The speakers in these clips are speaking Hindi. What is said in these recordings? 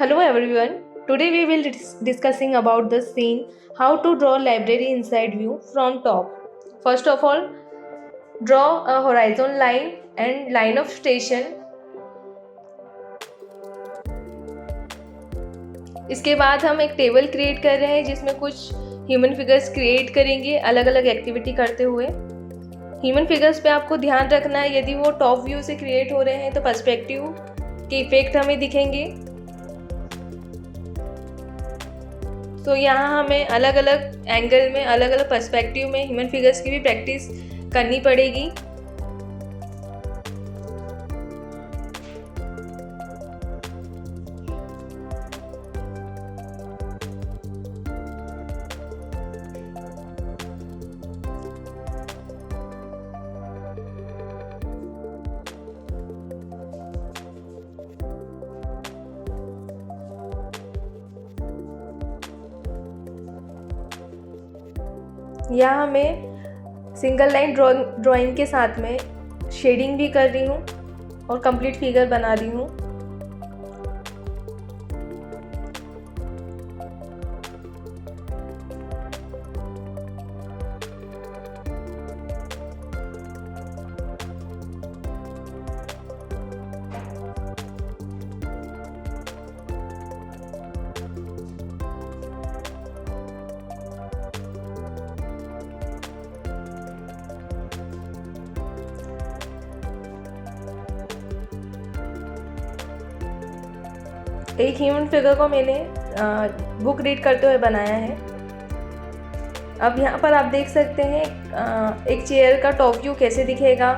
Hello everyone. Today we will discussing about the scene how to draw library inside view from top. First of all, draw a horizon line and line of station. इसके बाद हम एक टेबल क्रिएट कर रहे हैं जिसमें कुछ ह्यूमन फिगर्स क्रिएट करेंगे अलग अलग एक्टिविटी करते हुए। ह्यूमन फिगर्स पे आपको ध्यान रखना है, यदि वो टॉप व्यू से क्रिएट हो रहे हैं तो पर्सपेक्टिव के इफेक्ट हमें दिखेंगे। तो यहाँ हमें अलग अलग एंगल में अलग अलग पर्सपेक्टिव में ह्यूमन फिगर्स की भी प्रैक्टिस करनी पड़ेगी। यहाँ मैं सिंगल लाइन ड्राइंग के साथ में शेडिंग भी कर रही हूँ और कंप्लीट फिगर बना रही हूँ। एक ह्यूमन फिगर को मैंने बुक रीड करते हुए बनाया है। अब यहाँ पर आप देख सकते हैं एक चेयर का टॉप व्यू कैसे दिखेगा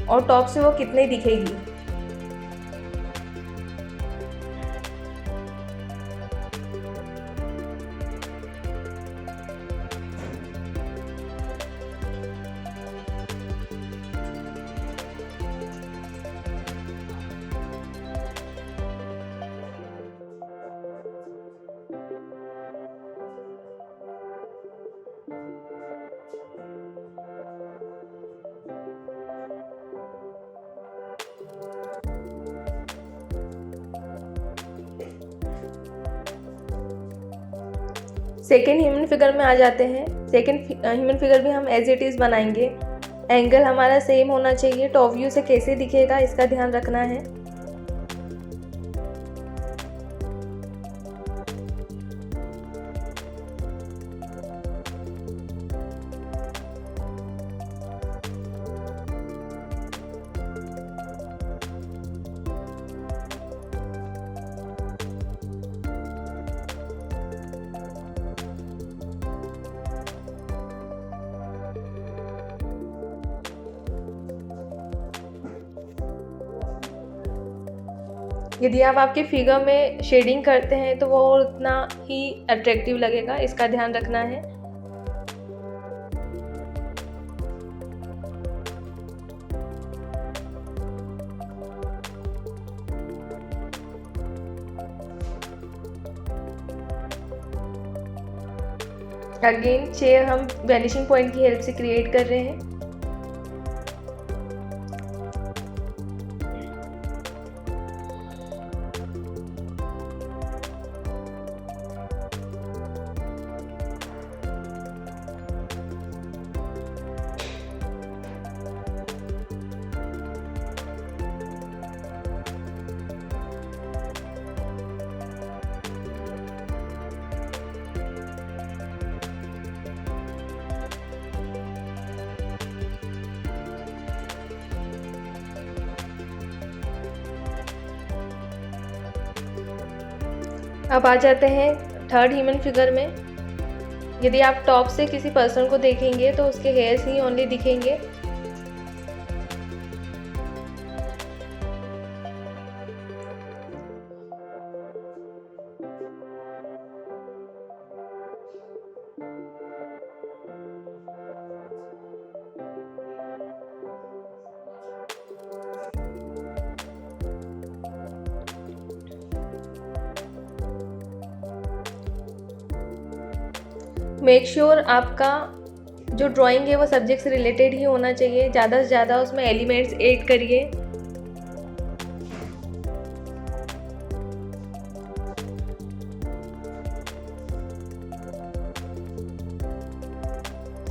और टॉप से वो कितने दिखेगी। सेकेंड ह्यूमन फिगर में आ जाते हैं। सेकेंड ह्यूमन फिगर भी हम एज इट इज़ बनाएंगे। एंगल हमारा सेम होना चाहिए। टॉप व्यू से कैसे दिखेगा इसका ध्यान रखना है। यदि आप आपके फिगर में शेडिंग करते हैं तो वो उतना ही अट्रैक्टिव लगेगा, इसका ध्यान रखना है। अगेन चेयर हम वैनिशिंग पॉइंट की हेल्प से क्रिएट कर रहे हैं। अब आ जाते हैं थर्ड ह्यूमन फिगर में। यदि आप टॉप से किसी पर्सन को देखेंगे तो उसके हेयर्स ही ओनली दिखेंगे। मेक श्योर आपका जो ड्राइंग है वो सब्जेक्ट से रिलेटेड ही होना चाहिए। ज़्यादा से ज़्यादा उसमें एलिमेंट्स ऐड करिए।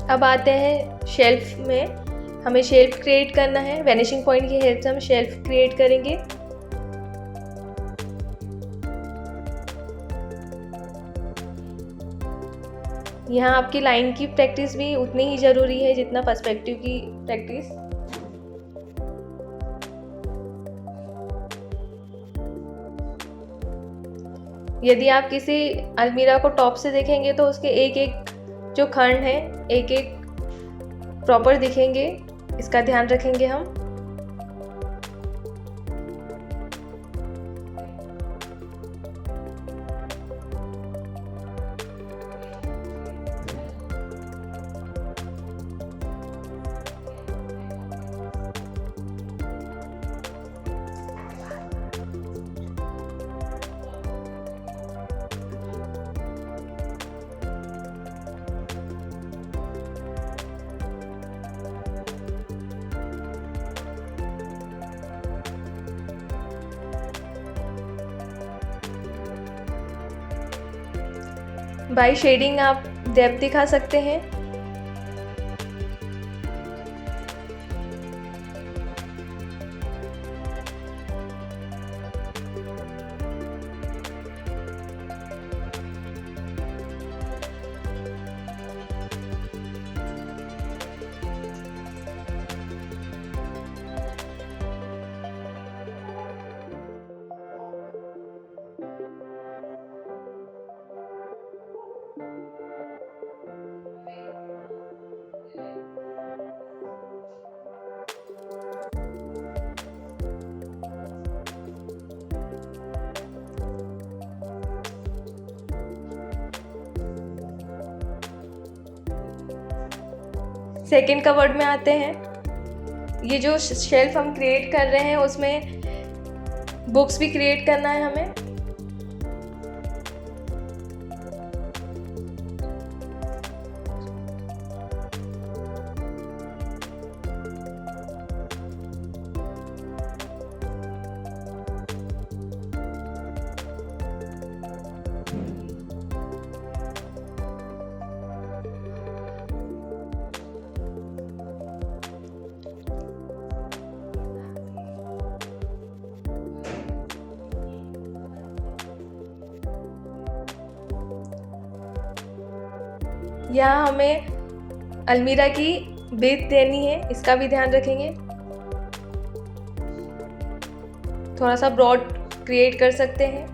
अब आते हैं शेल्फ में। हमें शेल्फ क्रिएट करना है। वैनिशिंग पॉइंट की हेल्प से हम शेल्फ क्रिएट करेंगे। यहाँ आपकी लाइन की प्रैक्टिस भी उतनी ही ज़रूरी है जितना पर्सपेक्टिव की प्रैक्टिस। यदि आप किसी अलमीरा को टॉप से देखेंगे तो उसके एक एक जो खंड हैं एक एक प्रॉपर दिखेंगे, इसका ध्यान रखेंगे हम। बाय शेडिंग आप डेप्थ दिखा सकते हैं। सेकेंड कवर्ड में आते हैं। ये जो शेल्फ हम क्रिएट कर रहे हैं उसमें बुक्स भी क्रिएट करना है हमें। यहाँ हमें अलमीरा की ब्रीथ देनी है, इसका भी ध्यान रखेंगे। थोड़ा सा ब्रॉड क्रिएट कर सकते हैं।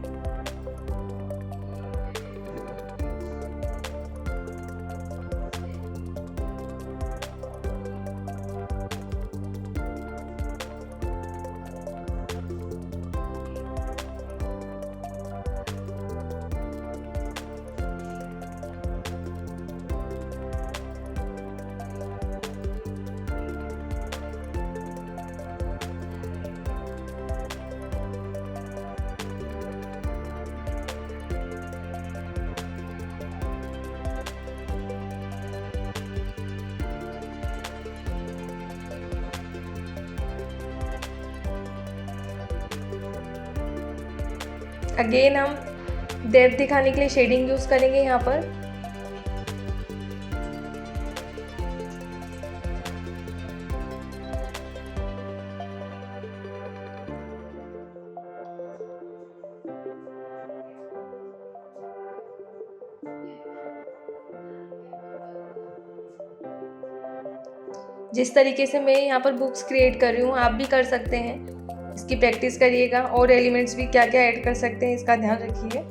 अगेन हम डेप्थ दिखाने के लिए शेडिंग यूज करेंगे यहाँ पर। जिस तरीके से मैं यहाँ पर बुक्स क्रिएट कर रही हूँ आप भी कर सकते हैं। इसकी प्रैक्टिस करिएगा और एलिमेंट्स भी क्या क्या ऐड कर सकते हैं इसका ध्यान रखिए।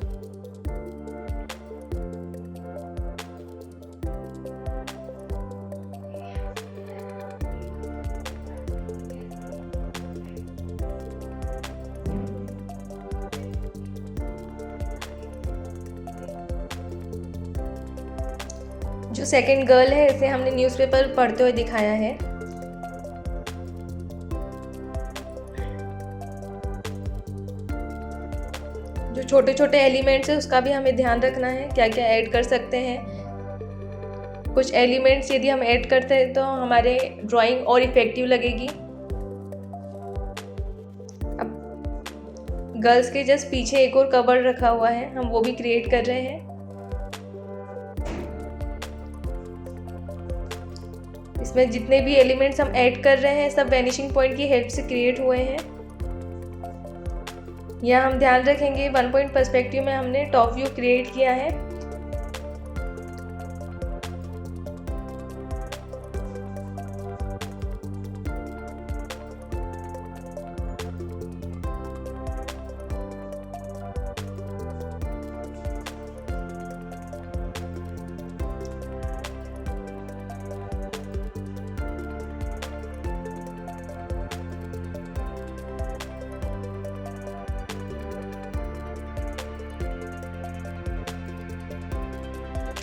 जो सेकंड गर्ल है इसे हमने न्यूज़पेपर पढ़ते हुए दिखाया है। जो छोटे छोटे एलिमेंट्स है उसका भी हमें ध्यान रखना है, क्या क्या ऐड कर सकते हैं। कुछ एलिमेंट्स यदि हम ऐड करते हैं तो हमारे ड्राइंग और इफेक्टिव लगेगी। अब गर्ल्स के जस्ट पीछे एक और कवर रखा हुआ है, हम वो भी क्रिएट कर रहे हैं। इसमें जितने भी एलिमेंट्स हम ऐड कर रहे हैं सब वैनिशिंग पॉइंट की हेल्प से क्रिएट हुए हैं। यहाँ हम ध्यान रखेंगे 1 पॉइंट पर्सपेक्टिव में हमने टॉप व्यू क्रिएट किया है।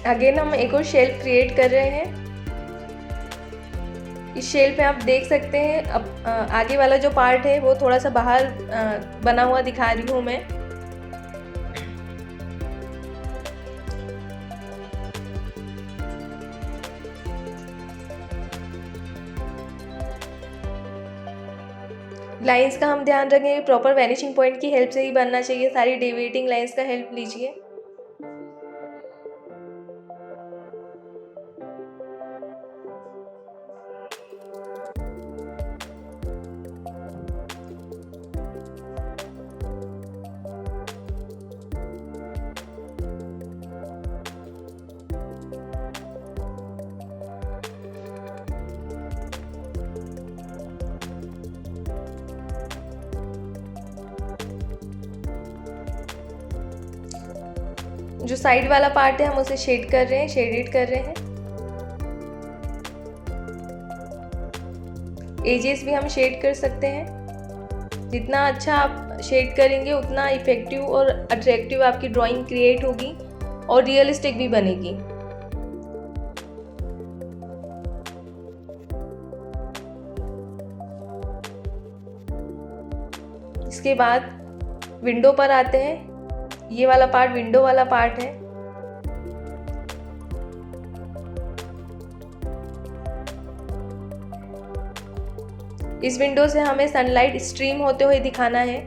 अगेन हम एक और शेल्फ क्रिएट कर रहे हैं। इस शेल्फ में आप देख सकते हैं अब आगे वाला जो पार्ट है वो थोड़ा सा बाहर बना हुआ दिखा रही हूँ मैं। लाइंस का हम ध्यान रखेंगे प्रॉपर वैनिशिंग पॉइंट की हेल्प से ही बनना चाहिए, सारी डेविएटिंग लाइंस का हेल्प लीजिए। जो साइड वाला पार्ट है हम उसे शेड कर रहे हैं, शेडेड कर रहे हैं। एजेस भी हम शेड कर सकते हैं। जितना अच्छा आप शेड करेंगे उतना इफेक्टिव और अट्रैक्टिव आपकी ड्राइंग क्रिएट होगी और रियलिस्टिक भी बनेगी। इसके बाद विंडो पर आते हैं। ये वाला पार्ट विंडो वाला पार्ट है। इस विंडो से हमें सनलाइट स्ट्रीम होते हुए दिखाना है।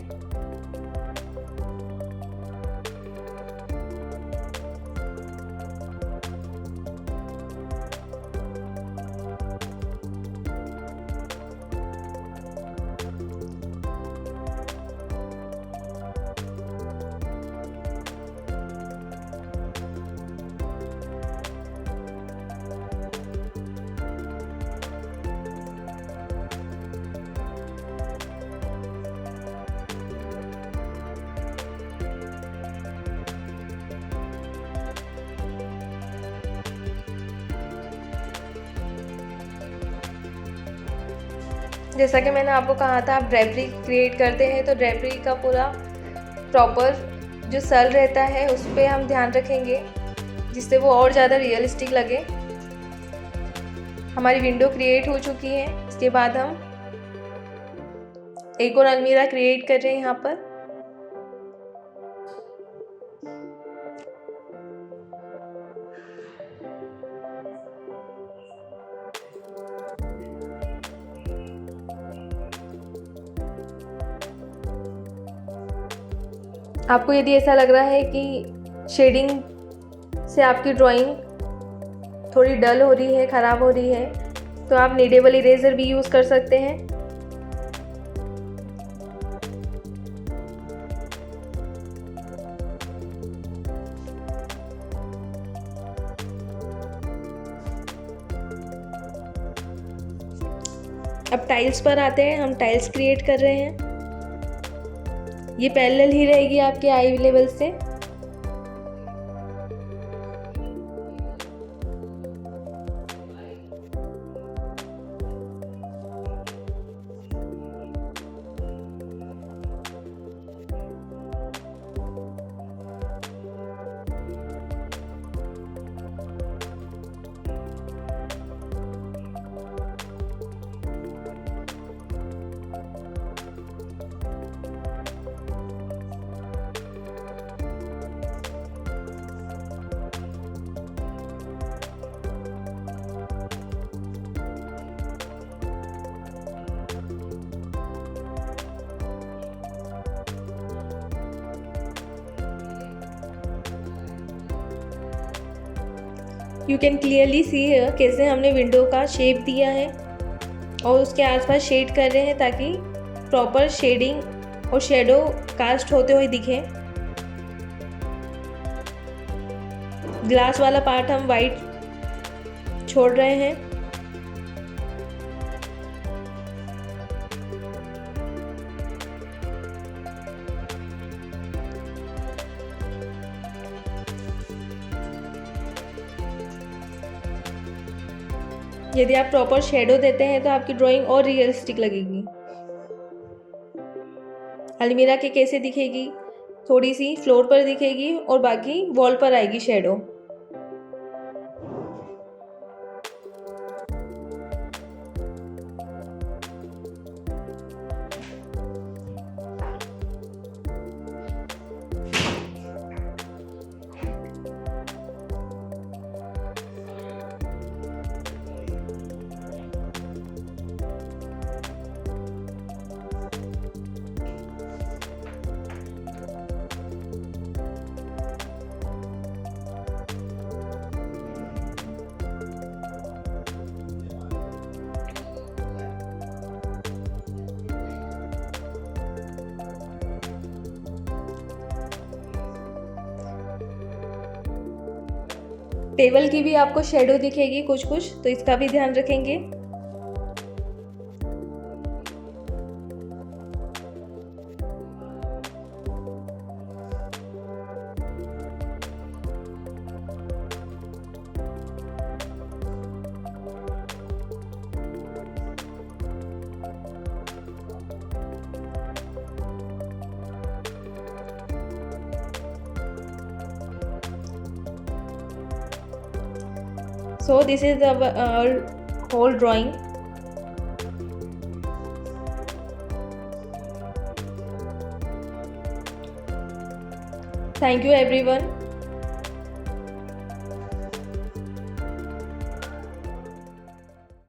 जैसा कि मैंने आपको कहा था आप ड्रेपरी क्रिएट करते हैं तो ड्रेपरी का पूरा प्रॉपर जो सल रहता है उस पर हम ध्यान रखेंगे जिससे वो और ज़्यादा रियलिस्टिक लगे। हमारी विंडो क्रिएट हो चुकी है। इसके बाद हम एक और अलमीरा क्रिएट कर रहे हैं यहाँ पर। आपको यदि ऐसा लग रहा है कि शेडिंग से आपकी ड्राइंग थोड़ी डल हो रही है, ख़राब हो रही है, तो आप नीडेबल इरेज़र भी यूज़ कर सकते हैं। अब टाइल्स पर आते हैं। हम टाइल्स क्रिएट कर रहे हैं। ये पैरेलल ही रहेगी आपके आई लेवल से। यू कैन क्लियरली सी कैसे हमने विंडो का शेप दिया है और उसके आसपास शेड कर रहे हैं ताकि प्रॉपर शेडिंग और शेडो कास्ट होते हुए दिखे। ग्लास वाला पार्ट हम वाइट छोड़ रहे हैं। यदि आप प्रॉपर शेडो देते हैं तो आपकी ड्राइंग और रियलिस्टिक लगेगी। अलमीरा के कैसे दिखेगी, थोड़ी सी फ्लोर पर दिखेगी और बाकी वॉल पर आएगी शेडो। टेबल की भी आपको शेडो दिखेगी कुछ कुछ, तो इसका भी ध्यान रखेंगे। So this is our whole drawing. Thank you everyone.